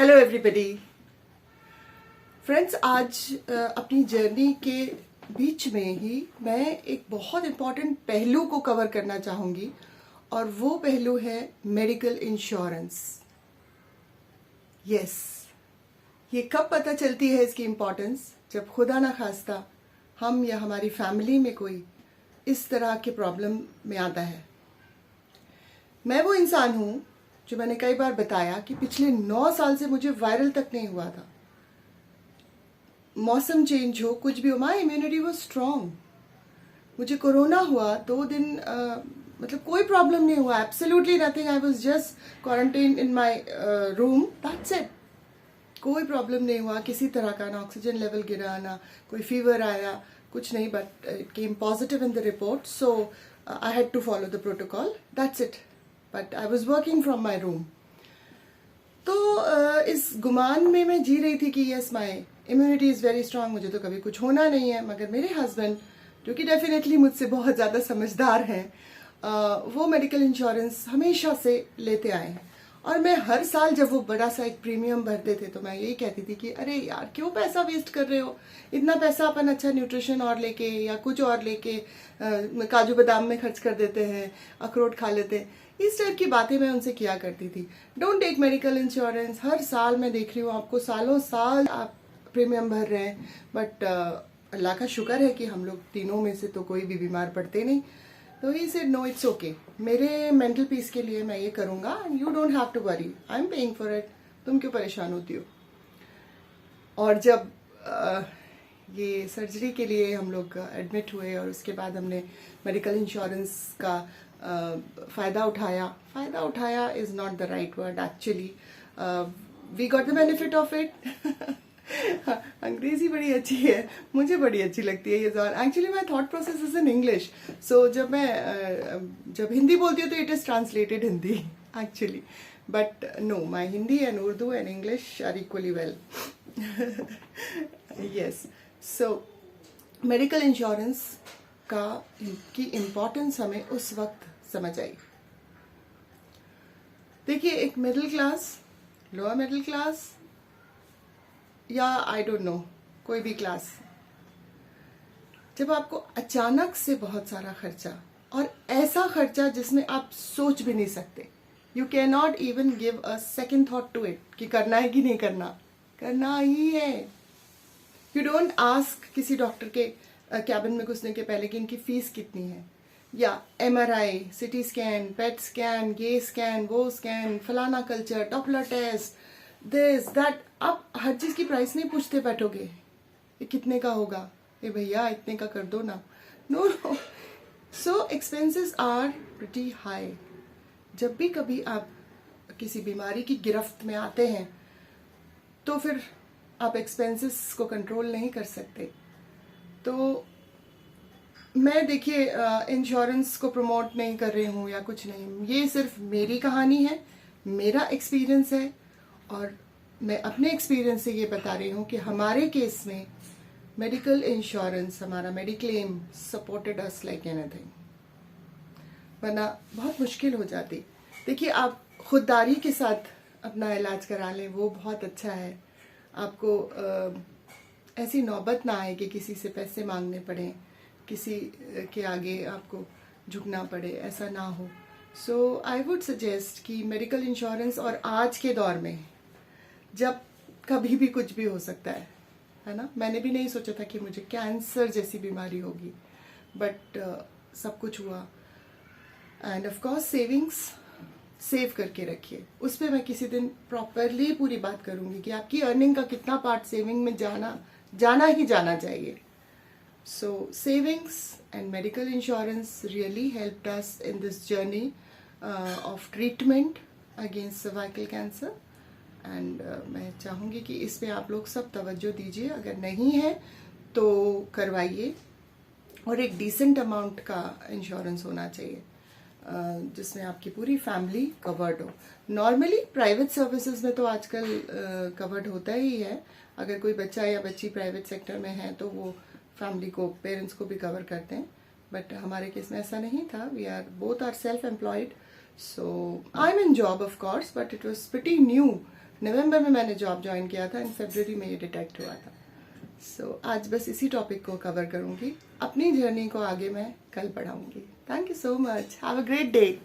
Hello everybody friends, आज अपनी journey के बीच में ही मैं एक बहुत इम्पॉर्टेंट पहलू को कवर करना चाहूँगी और वो पहलू है मेडिकल इंश्योरेंस। यस, ये कब पता चलती है इसकी इम्पोर्टेंस? जब खुदा ना खास्ता हम या हमारी फैमिली में कोई इस तरह के प्रॉब्लम में आता है। मैं वो इंसान हूँ जो मैंने कई बार बताया कि पिछले 9 साल से मुझे वायरल तक नहीं हुआ था। मौसम चेंज हो, कुछ भी हो, माई इम्यूनिटी वाज स्ट्रॉन्ग। मुझे कोरोना हुआ 2 दिन, मतलब कोई प्रॉब्लम नहीं हुआ, absolutely nothing. I was just quarantine in my room, that's it. कोई प्रॉब्लम नहीं हुआ किसी तरह का, ना ऑक्सीजन लेवल गिरा, ना कोई फीवर आया, कुछ नहीं। But it came positive in the report, so I had to follow the protocol, that's it. But I was working from my room. तो इस गुमान में मैं जी रही थी कि yes, my immunity is very strong, मुझे तो कभी कुछ होना नहीं है। मगर मेरे हस्बैंड, जो कि डेफिनेटली मुझसे बहुत ज़्यादा समझदार हैं, वो मेडिकल इंश्योरेंस हमेशा से लेते आए हैं। और मैं हर साल जब वो बड़ा सा एक प्रीमियम भरते थे तो मैं यही कहती थी कि अरे यार, क्यों पैसा वेस्ट कर रहे हो? इतना पैसा अपन अच्छा न्यूट्रिशन और लेके या कुछ और लेके काजू बादाम में खर्च कर देते हैं, अखरोट खा लेते हैं। इस टाइप की बातें मैं उनसे किया करती थी। Don't take medical insurance. हर साल मैं देख रही हूँ आपको, सालों साल आप प्रीमियम भर रहे हैं, बट अल्लाह का शुक्र है कि हम लोग तीनों में से तो कोई भी बीमार पड़ते नहीं। तो ही सेड नो, इट्स ओके, मेरे मेंटल पीस के लिए मैं ये करूँगा, you don't have to worry, I am paying for it, तुम क्यों परेशान होती हो? और जब ये सर्जरी के लिए हम लोग एडमिट हुए और उसके बाद हमने मेडिकल इंश्योरेंस का फ़ायदा उठाया is not the right word actually, we got the benefit of it. अंग्रेजी बड़ी अच्छी है, मुझे बड़ी अच्छी लगती है ये ज़बान। Actually my thought process is in English, so जब मैं जब हिंदी बोलती हूँ तो it is translated Hindi actually, but no, my Hindi and Urdu and English are equally well. Yes, so medical insurance की इम्पोर्टेंस हमें उस वक्त समझ आई। देखिए, एक middle class, lower middle class या आई डोंट नो, कोई भी क्लास, जब आपको अचानक से बहुत सारा खर्चा, और ऐसा खर्चा जिसमें आप सोच भी नहीं सकते, you can not even give a second thought to it कि करना है कि नहीं करना, करना ही है। यू डोंट आस्क किसी डॉक्टर के कैबिन में घुसने के पहले कि इनकी फीस कितनी है, या MRI, CT scan, PET scan, ये स्कैन, वो स्कैन, फलाना culture, Doppler test, this that. आप हर चीज़ की प्राइस नहीं पूछते बैठोगे, ये कितने का होगा, ये भैया इतने का कर दो ना, no no. So expenses are pretty high. जब भी कभी आप किसी बीमारी की गिरफ्त में आते हैं तो फिर आप एक्सपेंसेस को कंट्रोल नहीं कर सकते। तो मैं, देखिए, इंश्योरेंस को प्रमोट नहीं कर रही हूँ या कुछ नहीं, ये सिर्फ मेरी कहानी है, मेरा एक्सपीरियंस है, और मैं अपने एक्सपीरियंस से ये बता रही हूँ कि हमारे केस में मेडिकल इंश्योरेंस, हमारा mediclaim supported us like anything, वरना बहुत मुश्किल हो जाती। देखिए, आप खुददारी के साथ अपना इलाज करा लें, वो बहुत अच्छा है। आपको ऐसी नौबत ना आए कि किसी से पैसे मांगने पड़े, किसी के आगे आपको झुकना पड़े, ऐसा ना हो। सो आई वुड सजेस्ट कि मेडिकल इंश्योरेंस, और आज के दौर में जब कभी भी कुछ भी हो सकता है ना, मैंने भी नहीं सोचा था कि मुझे कैंसर जैसी बीमारी होगी, बट सब कुछ हुआ। End of course savings save करके रखिए, उस पर मैं किसी दिन प्रॉपरली पूरी बात करूंगी कि आपकी अर्निंग का कितना पार्ट सेविंग में जाना ही जाना चाहिए। So savings and medical insurance really helped us in this journey of treatment against cervical cancer, and मैं चाहूँगी कि इस पे आप लोग सब तवज्जो दीजिए। अगर नहीं है तो करवाइए, और एक डिसेंट अमाउंट का इंश्योरेंस होना चाहिए जिसमें आपकी पूरी फैमिली कवर्ड हो। नॉर्मली प्राइवेट सर्विसेज में तो आजकल कवर्ड होता ही है, अगर कोई बच्चा या बच्ची प्राइवेट सेक्टर में है तो वो फैमिली को, पेरेंट्स को भी कवर करते हैं, बट हमारे केस में ऐसा नहीं था। We are both are self employed, so I am in job of course, but it was pretty new November में मैंने जॉब ज्वाइन किया था एंड फरवरी में ये डिटेक्ट हुआ था। सो आज बस इसी टॉपिक को कवर करूँगी। अपनी जर्नी को आगे मैं कल बढ़ाऊँगी। Thank you so much. Have a great day.